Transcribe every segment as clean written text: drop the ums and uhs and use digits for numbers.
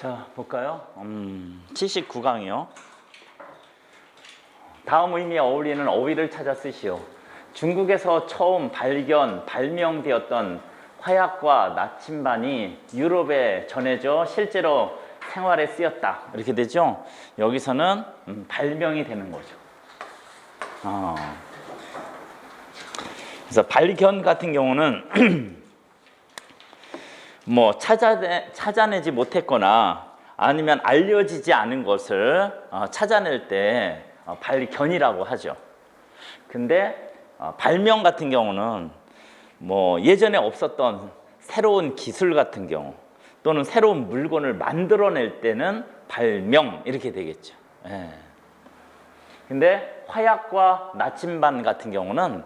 자, 볼까요? 79강이요. 다음 의미에 어울리는 어휘를 찾아 쓰시오. 중국에서 처음 발명되었던 화약과 나침반이 유럽에 전해져 실제로 생활에 쓰였다. 이렇게 되죠? 여기서는 발명이 되는 거죠. 그래서 발견 같은 경우는 뭐 찾아내지 못했거나 아니면 알려지지 않은 것을 찾아낼 때 발견이라고 하죠. 근데 발명 같은 경우는 뭐 예전에 없었던 새로운 기술 같은 경우 또는 새로운 물건을 만들어낼 때는 발명 이렇게 되겠죠. 예. 근데 화약과 나침반 같은 경우는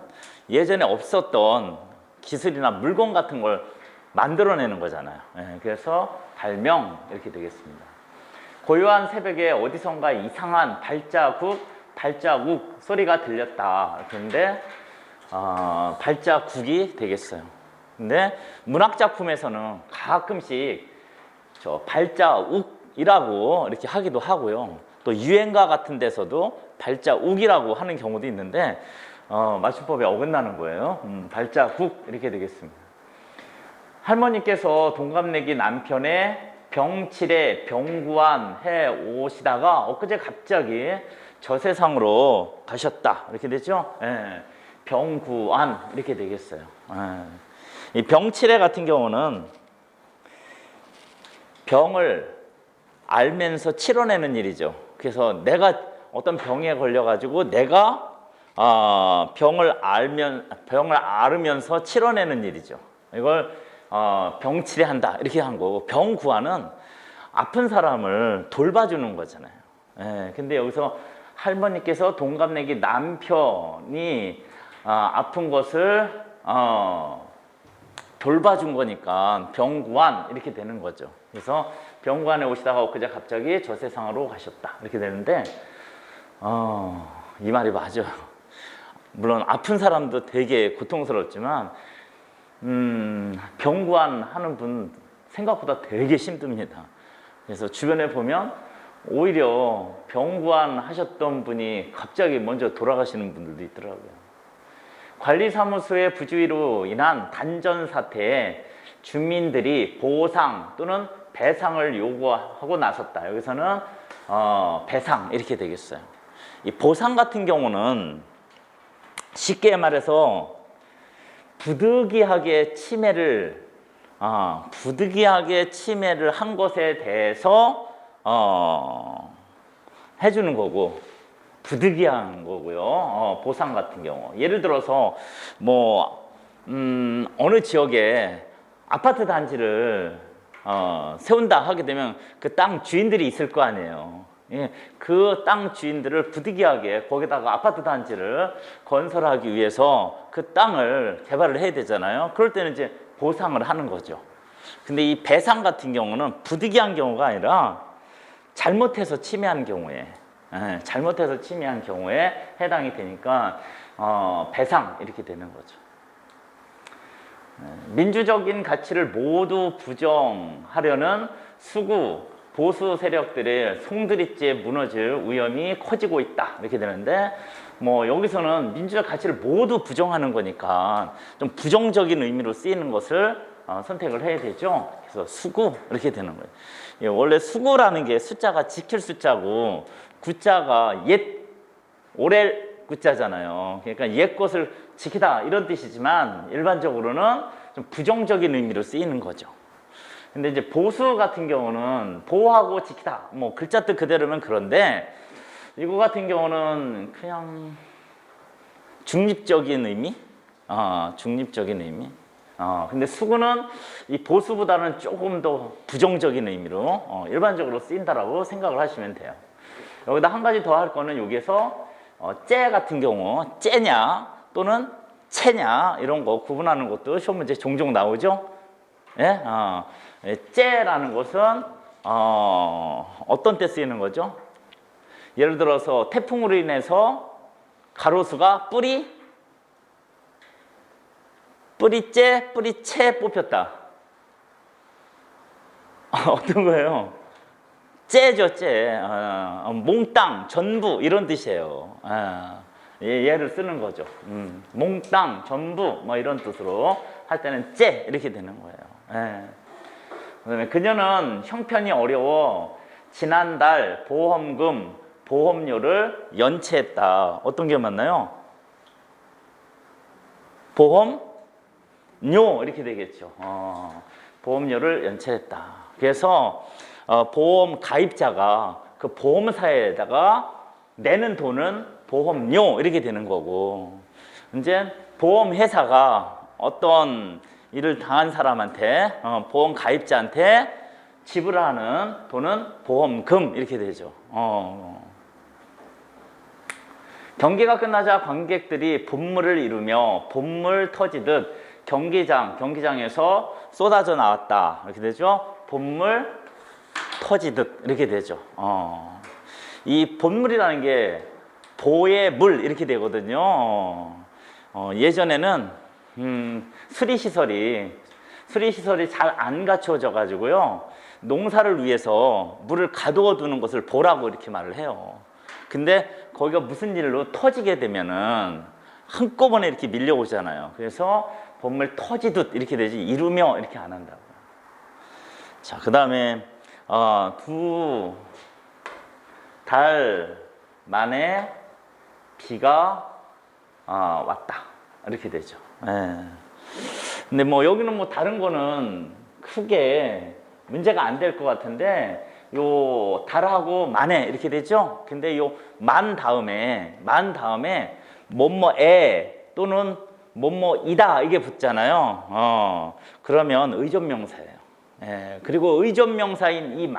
예전에 없었던 기술이나 물건 같은 걸 만들어내는 거잖아요. 예, 그래서 발명 이렇게 되겠습니다. 고요한 새벽에 어디선가 이상한 발자국 소리가 들렸다. 그런데 발자국이 되겠어요. 근데 문학 작품에서는 가끔씩 저 발자욱이라고 이렇게 하기도 하고요. 또 유행가 같은 데서도 발자욱이라고 하는 경우도 있는데 맞춤법에 어긋나는 거예요. 발자국 이렇게 되겠습니다. 할머니께서 동갑내기 남편의 병치레 병구안 해 오시다가 엊그제 갑자기 저 세상으로 가셨다. 이렇게 되죠? 예. 병구안 이렇게 되겠어요. 예. 이 병치레 같은 경우는 병을 알면서 치러내는 일이죠. 그래서 내가 어떤 병에 걸려가지고 내가 병을 앓으면서 치러내는 일이죠. 이걸 병치레한다 이렇게 한 거고, 병구안은 아픈 사람을 돌봐주는 거잖아요. 예, 근데 여기서 할머니께서 동갑내기 남편이 아픈 것을 돌봐준 거니까 병구안 이렇게 되는 거죠. 그래서 병구안에 오시다가 엊그제 갑자기 저 세상으로 가셨다 이렇게 되는데 이 말이 맞아요. 물론 아픈 사람도 되게 고통스럽지만 병구안 하는 분 생각보다 되게 힘듭니다. 그래서 주변에 보면 오히려 병구안 하셨던 분이 갑자기 먼저 돌아가시는 분들도 있더라고요. 관리사무소의 부주의로 인한 단전 사태에 주민들이 보상 또는 배상을 요구하고 나섰다. 여기서는 배상 이렇게 되겠어요. 이 보상 같은 경우는 쉽게 말해서 부득이하게 침해를 한 것에 대해서 해주는 거고, 부득이한 거고요. 보상 같은 경우 예를 들어서 뭐 어느 지역에 아파트 단지를 세운다 하게 되면 그 땅 주인들이 있을 거 아니에요. 예, 그 땅 주인들을 부득이하게 거기다가 아파트 단지를 건설하기 위해서 그 땅을 개발을 해야 되잖아요. 그럴 때는 이제 보상을 하는 거죠. 근데 이 배상 같은 경우는 부득이한 경우가 아니라 잘못해서 침해한 경우에 해당이 되니까 배상 이렇게 되는 거죠. 민주적인 가치를 모두 부정하려는 수구 보수 세력들의 송두리째 무너질 위험이 커지고 있다 이렇게 되는데, 뭐 여기서는 민주적 가치를 모두 부정하는 거니까 좀 부정적인 의미로 쓰이는 것을 선택을 해야 되죠. 그래서 수구 이렇게 되는 거예요. 예, 원래 수구라는 게 숫자가 지킬 숫자고 구자가 오래 구자잖아요. 그러니까 옛 것을 지키다 이런 뜻이지만 일반적으로는 좀 부정적인 의미로 쓰이는 거죠. 근데 이제 보수 같은 경우는 보호하고 지키다, 뭐 글자 뜻 그대로면 그런데 이거 같은 경우는 그냥 중립적인 의미, 근데 수구는 이 보수보다는 조금 더 부정적인 의미로 일반적으로 쓰인다라고 생각을 하시면 돼요. 여기다 한 가지 더 할 거는 여기에서 째 같은 경우 째냐 또는 채냐 이런 거 구분하는 것도 시험 문제 종종 나오죠. 예? 째라는 것은 어떤 때 쓰이는 거죠? 예를 들어서 태풍으로 인해서 가로수가 뿌리째, 뿌리채 뽑혔다. 어떤 거예요? 째죠, 째. 몽땅, 전부 이런 뜻이에요. 얘를 쓰는 거죠. 몽땅, 전부 뭐 이런 뜻으로 할 때는 째 이렇게 되는 거예요. 그다음에 그녀는 형편이 어려워 지난달 보험금, 보험료를 연체했다. 어떤 게 맞나요? 보험료 이렇게 되겠죠. 보험료를 연체했다. 그래서 보험 가입자가 그 보험사에다가 내는 돈은 보험료 이렇게 되는 거고, 이제 보험회사가 어떤 일을 당한 사람한테 보험 가입자한테 지불하는 돈은 보험금 이렇게 되죠. 경기가 끝나자 관객들이 본물을 이루며 본물 터지듯 경기장에서 쏟아져 나왔다 이렇게 되죠. 본물 터지듯 이렇게 되죠. 이 본물이라는 게 보의 물 이렇게 되거든요. 예전에는 수리시설이 잘 안 갖춰져 가지고요, 농사를 위해서 물을 가두어 두는 것을 보라고 이렇게 말을 해요. 근데 거기가 무슨 일로 터지게 되면은 한꺼번에 이렇게 밀려오잖아요. 그래서 본물 터지듯 이렇게 되지 이루며 이렇게 안 한다고요. 자, 그 다음에 2달 만에 비가 왔다 이렇게 되죠. 근데 뭐 여기는 뭐 다른 거는 크게 문제가 안 될 것 같은데, 요 달하고 만에 이렇게 되죠. 근데 요 만 다음에 뭐뭐에 또는 뭐뭐이다 이게 붙잖아요. 그러면 의존명사예요. 그리고 의존명사인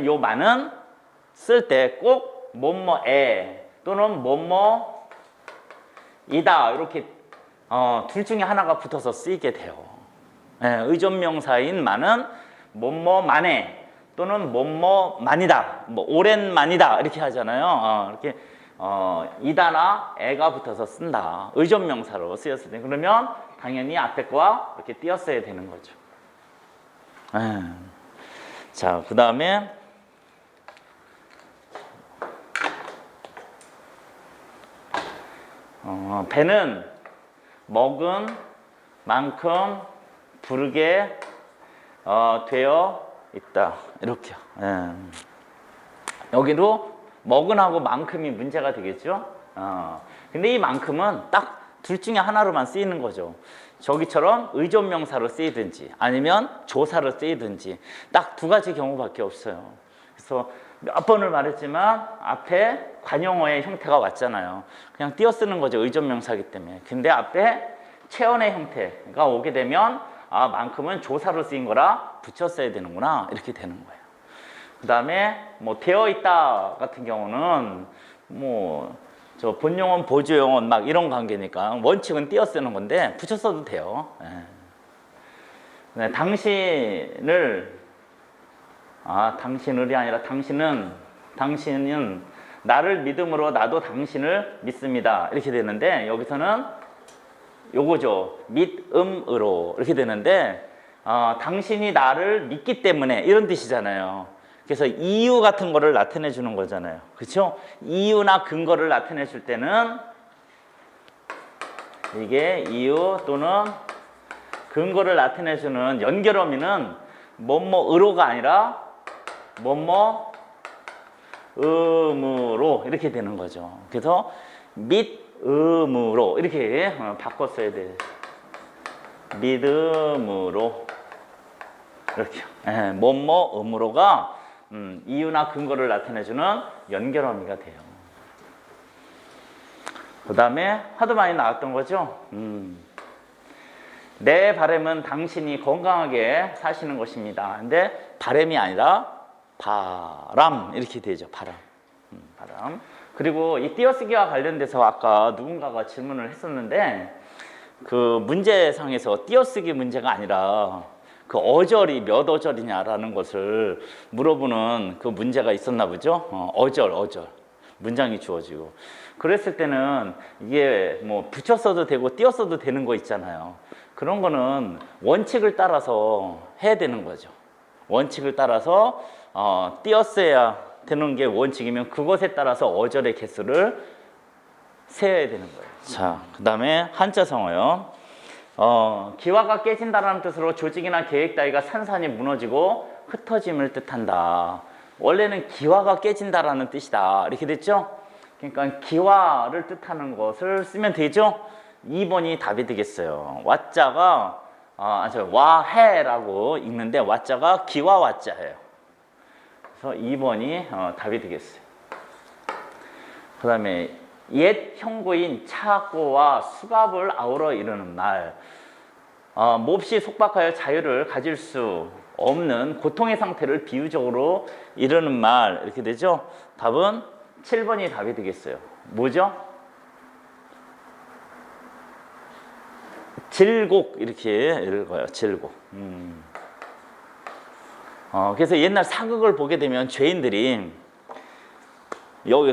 요 만은 쓸 때 꼭 뭐뭐에 또는 뭐뭐이다 이렇게 둘 중에 하나가 붙어서 쓰이게 돼요. 의존명사인 만은 뭐뭐만에 또는 뭐뭐만이다, 뭐 오랜만이다 이렇게 하잖아요. 이렇게 이다나 애가 붙어서 쓴다. 의존명사로 쓰였을 때 그러면 당연히 앞에 거와 이렇게 띄었어야 되는 거죠. 자, 그 다음에 배는 먹은 만큼 부르게 되어 있다 이렇게요. 여기도 먹은하고 만큼이 문제가 되겠죠. 근데 이 만큼은 딱 둘 중에 하나로만 쓰이는 거죠. 저기처럼 의존명사로 쓰이든지 아니면 조사로 쓰이든지 딱 두 가지 경우밖에 없어요. 그래서 몇 번을 말했지만 앞에 관용어의 형태가 왔잖아요. 그냥 띄어쓰는 거죠. 의존명사이기 때문에. 근데 앞에 체언의 형태가 오게 되면 만큼은 조사로 쓰인 거라 붙여 써야 되는구나 이렇게 되는 거예요. 그 다음에 뭐 되어 있다 같은 경우는 뭐 저 본용언 보조용언 막 이런 관계니까 원칙은 띄어 쓰는 건데 붙여 써도 돼요. 당신을 당신을이 아니라 당신은 나를 믿음으로 나도 당신을 믿습니다 이렇게 되는데, 여기서는 요거죠. 믿음으로 이렇게 되는데 당신이 나를 믿기 때문에 이런 뜻이잖아요. 그래서 이유 같은 거를 나타내 주는 거잖아요. 그렇죠? 이유나 근거를 나타내 줄 때는 이게 이유 또는 근거를 나타내 주는 연결어미는 뭐뭐으로가 아니라 뭐뭐음으로 이렇게 되는 거죠. 그래서 믿음으로 이렇게 바꿔 써야 돼요. 믿음으로 이렇게 뭐뭐음으로가 이유나 근거를 나타내주는 연결어미가 돼요. 그 다음에 하도 많이 나왔던 거죠. 내 바람은 당신이 건강하게 사시는 것입니다. 근데 바람이 아니라 바람 이렇게 되죠. 바람. 그리고 이 띄어쓰기와 관련돼서 아까 누군가가 질문을 했었는데, 그 문제상에서 띄어쓰기 문제가 아니라 그 어절이 몇 어절이냐라는 것을 물어보는 그 문제가 있었나 보죠. 어절 문장이 주어지고, 그랬을 때는 이게 뭐 붙여 써도 되고 띄어 써도 되는 거 있잖아요. 그런 거는 원칙을 따라서 해야 되는 거죠. 원칙을 따라서 띄었어야 되는 게 원칙이면 그것에 따라서 어절의 개수를 세어야 되는 거예요. 자, 그 다음에 한자성어요. 기와가 깨진다라는 뜻으로 조직이나 계획 따위가 산산이 무너지고 흩어짐을 뜻한다. 원래는 기와가 깨진다라는 뜻이다. 이렇게 됐죠? 그러니까 기와를 뜻하는 것을 쓰면 되죠? 2번이 답이 되겠어요. 와자가 와해라고 읽는데 와자가 기와 와자예요. 그래서 2번이 답이 되겠어요. 그 다음에 옛 형구인 차고와 수갑을 아우러 이르는 말. 몹시 속박하여 자유를 가질 수 없는 고통의 상태를 비유적으로 이르는 말. 이렇게 되죠? 답은 7번이 답이 되겠어요. 뭐죠? 질곡 이렇게 읽어요. 질곡. 그래서 옛날 사극을 보게 되면 죄인들이 여기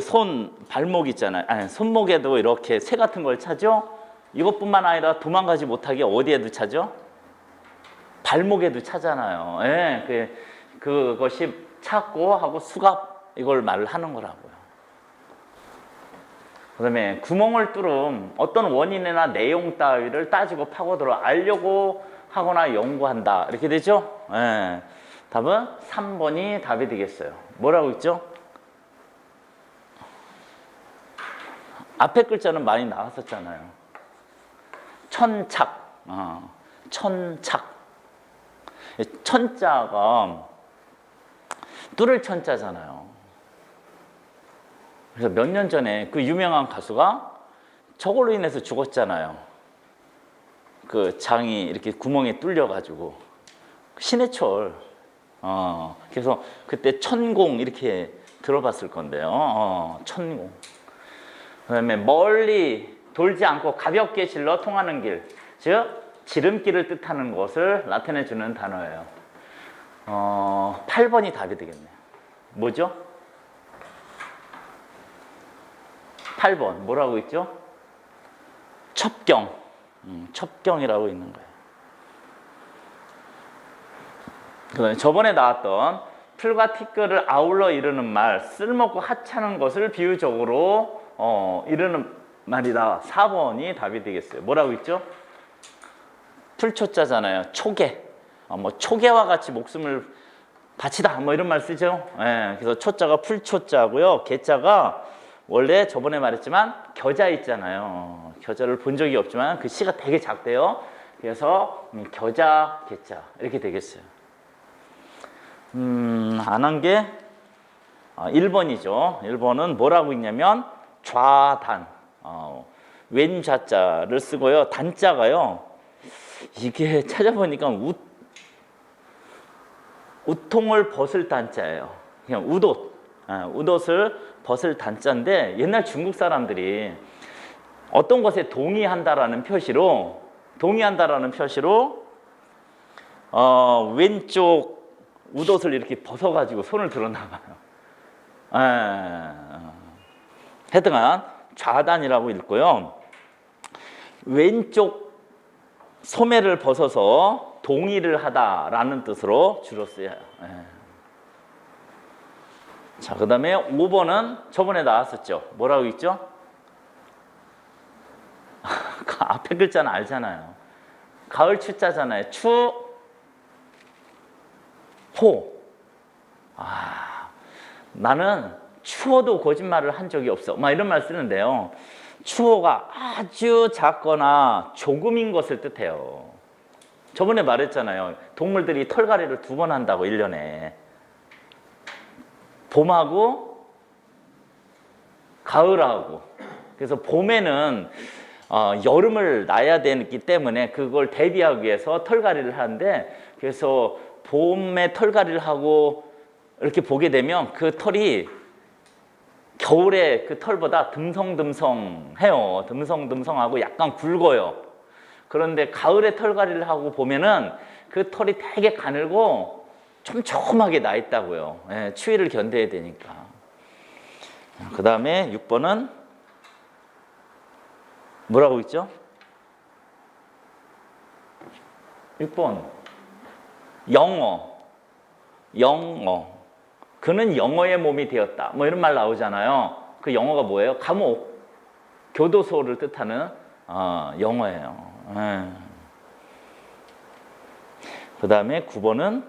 발목 있잖아요. 아니, 손목에도 이렇게 새 같은 걸 차죠? 이것뿐만 아니라 도망가지 못하게 어디에도 차죠? 발목에도 차잖아요. 예, 그것이 차고 하고 수갑 이걸 말을 하는 거라고요. 그 다음에 구멍을 뚫음 어떤 원인이나 내용 따위를 따지고 파고들어 알려고 하거나 연구한다. 이렇게 되죠? 예, 답은 3번이 답이 되겠어요. 뭐라고 있죠? 앞에 글자는 많이 나왔었잖아요. 천착. 천착. 천자가 뚫을 천자잖아요. 그래서 몇 년 전에 그 유명한 가수가 저걸로 인해서 죽었잖아요. 그 장이 이렇게 구멍에 뚫려가지고. 신해철. 그래서 그때 천공 이렇게 들어봤을 건데요. 천공. 그 다음에 멀리 돌지 않고 가볍게 질러 통하는 길, 즉 지름길을 뜻하는 것을 나타내 주는 단어예요. 8번이 답이 되겠네요. 뭐죠? 8번 뭐라고 있죠? 첩경. 첩경이라고 있는 거예요. 그다음에 저번에 나왔던 풀과 티끌을 아울러 이르는 말, 쓸먹고 하찮은 것을 비유적으로 이르는 말이다. 4번이 답이 되겠어요. 뭐라고 있죠? 풀초자잖아요. 초계. 초계와 같이 목숨을 바치다. 이런 말 쓰죠. 예, 그래서 초자가 풀초자고요. 개자가 원래 저번에 말했지만 겨자 있잖아요. 겨자를 본 적이 없지만 그 씨가 되게 작대요. 그래서 겨자, 개자 이렇게 되겠어요. 안 한 게 1번이죠. 1번은 뭐라고 있냐면 좌단. 왼좌자를 쓰고요. 단자가요. 이게 찾아보니까 우통을 벗을 단자예요. 그냥 웃옷. 웃옷을 벗을 단자인데 옛날 중국 사람들이 어떤 것에 동의한다라는 표시로 왼쪽 웃옷을 이렇게 벗어가지고 손을 들었나 봐요. 하여튼간 좌단이라고 읽고요. 왼쪽 소매를 벗어서 동의를 하다라는 뜻으로 주로 쓰여요. 자, 그 다음에 5번은 저번에 나왔었죠. 뭐라고 있죠? 그 앞에 글자는 알잖아요. 가을 추자잖아요. 나는 추워도 거짓말을 한 적이 없어. 이런 말 쓰는데요. 추호가 아주 작거나 조금인 것을 뜻해요. 저번에 말했잖아요. 동물들이 털갈이를 2번 한다고 1년에. 봄하고 가을하고. 그래서 봄에는 여름을 나야 되기 때문에 그걸 대비하기 위해서 털갈이를 하는데, 그래서 봄에 털갈이를 하고 이렇게 보게 되면 그 털이 겨울에 그 털보다 듬성듬성해요. 듬성듬성하고 약간 굵어요. 그런데 가을에 털갈이를 하고 보면은 그 털이 되게 가늘고 촘촘하게 나 있다고요. 추위를 견뎌야 되니까. 그 다음에 6번은 뭐라고 있죠? 6번 영어. 영어. 그는 영어의 몸이 되었다. 뭐 이런 말 나오잖아요. 그 영어가 뭐예요? 감옥, 교도소를 뜻하는 영어예요. 그 다음에 9번은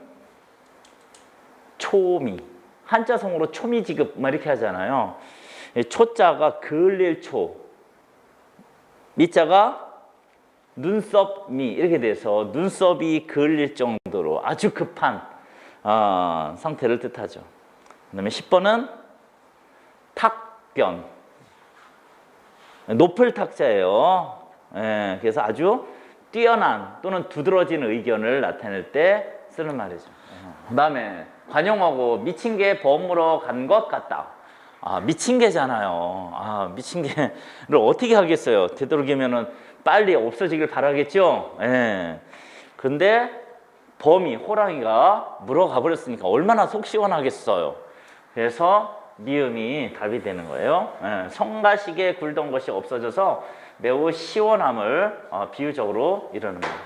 초미. 한자성어로 초미지급 막 이렇게 하잖아요. 초자가 그을릴 초, 미자가 눈썹 미 이렇게 돼서 눈썹이 그을릴 정도로 아주 급한 상태를 뜻하죠. 그 다음에 10번은 탁변. 높을 탁자예요. 그래서 아주 뛰어난 또는 두드러진 의견을 나타낼 때 쓰는 말이죠. 그 다음에 관용어고 미친 개 범으로 간 것 같다. 미친 개잖아요. 미친 개를 어떻게 하겠어요? 되도록이면은 빨리 없어지길 바라겠죠. 근데 범이 호랑이가 물어가 버렸으니까 얼마나 속 시원하겠어요. 그래서 미음이 답이 되는 거예요. 성가시게 굴던 것이 없어져서 매우 시원함을 비유적으로 이루는 거예요.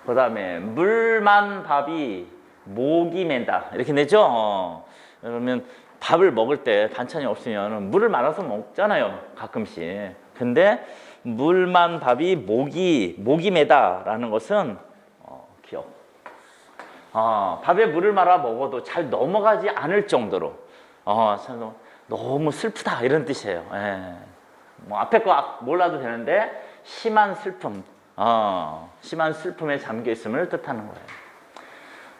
그 다음에 물만 밥이 목이 맨다 이렇게 내죠. 그러면 밥을 먹을 때 반찬이 없으면 물을 말아서 먹잖아요, 가끔씩. 근데 물만 밥이 목이 매다라는 것은 기억. 밥에 물을 말아 먹어도 잘 넘어가지 않을 정도로 너무 슬프다 이런 뜻이에요. 뭐 앞에 거 몰라도 되는데 심한 슬픔, 심한 슬픔에 잠겨 있음을 뜻하는 거예요.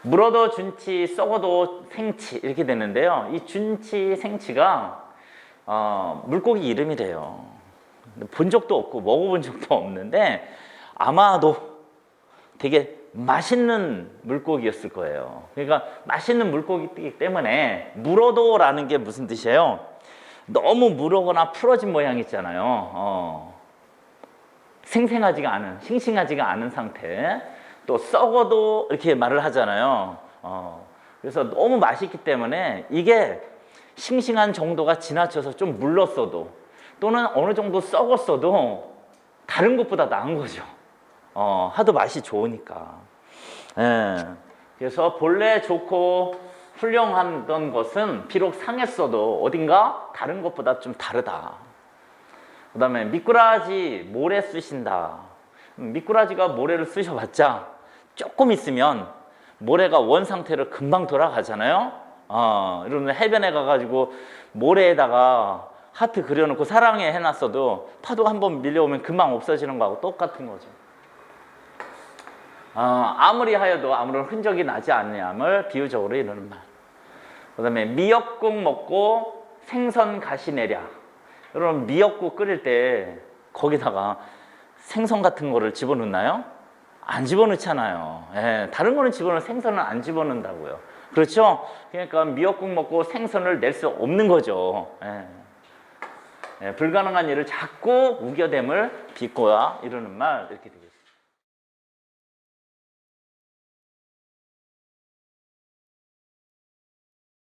물어도 준치, 썩어도 생치 이렇게 되는데요. 이 준치, 생치가 물고기 이름이래요. 본 적도 없고 먹어본 적도 없는데 아마도 되게 맛있는 물고기였을 거예요. 그러니까 맛있는 물고기이기 때문에 물어도라는 게 무슨 뜻이에요? 너무 물어거나 풀어진 모양 있잖아요. 생생하지가 않은, 싱싱하지가 않은 상태. 또 썩어도 이렇게 말을 하잖아요. 그래서 너무 맛있기 때문에 이게 싱싱한 정도가 지나쳐서 좀 물렀어도 또는 어느 정도 썩었어도 다른 것보다 나은 거죠. 하도 맛이 좋으니까. 그래서 본래 좋고 훌륭하던 것은 비록 상했어도 어딘가 다른 것보다 좀 다르다. 그 다음에 미꾸라지 모래 쓰신다. 미꾸라지가 모래를 쓰셔봤자 조금 있으면 모래가 원 상태로 금방 돌아가잖아요. 이러면 해변에 가가지고 모래에다가 하트 그려놓고 사랑해 해놨어도 파도가 한번 밀려오면 금방 없어지는 거하고 똑같은 거죠. 아무리 하여도 아무런 흔적이 나지 않냐을 비유적으로 이루는 말. 그 다음에 미역국 먹고 생선 가시 내랴. 여러분 미역국 끓일 때 거기다가 생선 같은 거를 집어넣나요? 안 집어넣잖아요. 다른 거는 집어넣는 생선은 안 집어넣는다고요. 그렇죠? 그러니까 미역국 먹고 생선을 낼 수 없는 거죠. 불가능한 일을 자꾸 우겨댐을 비꼬아 이러는 말 이렇게 되겠습니다.